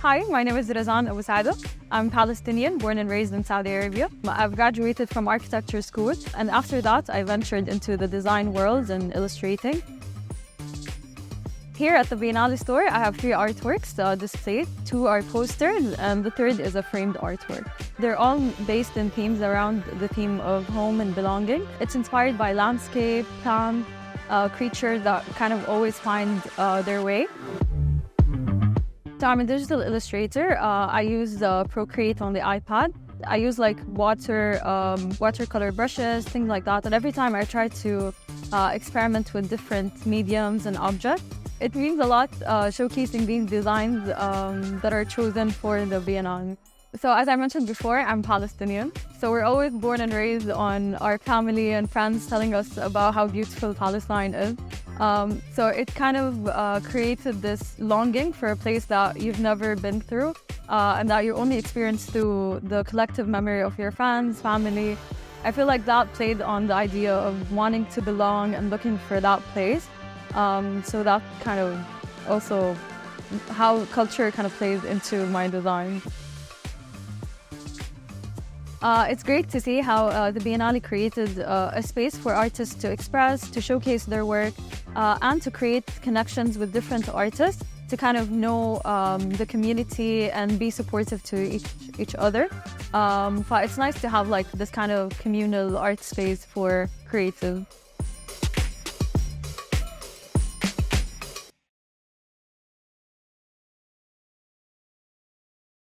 Hi, my name is Razan Abusaada. I'm Palestinian, born and raised in Saudi Arabia. I've graduated from architecture school, and after that, I ventured into the design world and illustrating. Here at the Biennale Store, I have 3 artworks displayed. 2 are posters, and the third is a framed artwork. They're all based in themes around the theme of home and belonging. It's inspired by landscape, plant, creatures that kind of always find their way. So I'm a digital illustrator. I use Procreate on the iPad. I use like watercolor brushes, things like that. And every time I try to experiment with different mediums and objects. It means a lot showcasing these designs that are chosen for the Biennale. So as I mentioned before, I'm Palestinian. So we're always born and raised on our family and friends telling us about how beautiful Palestine is. So it kind of created this longing for a place that you've never been through and that you only experience through the collective memory of your friends, family. I feel like that played on the idea of wanting to belong and looking for that place. So that kind of also how culture kind of plays into my design. It's great to see how the Biennale created a space for artists to express, to showcase their work, and to create connections with different artists to kind of know the community and be supportive to each other. But it's nice to have like this kind of communal art space for creatives.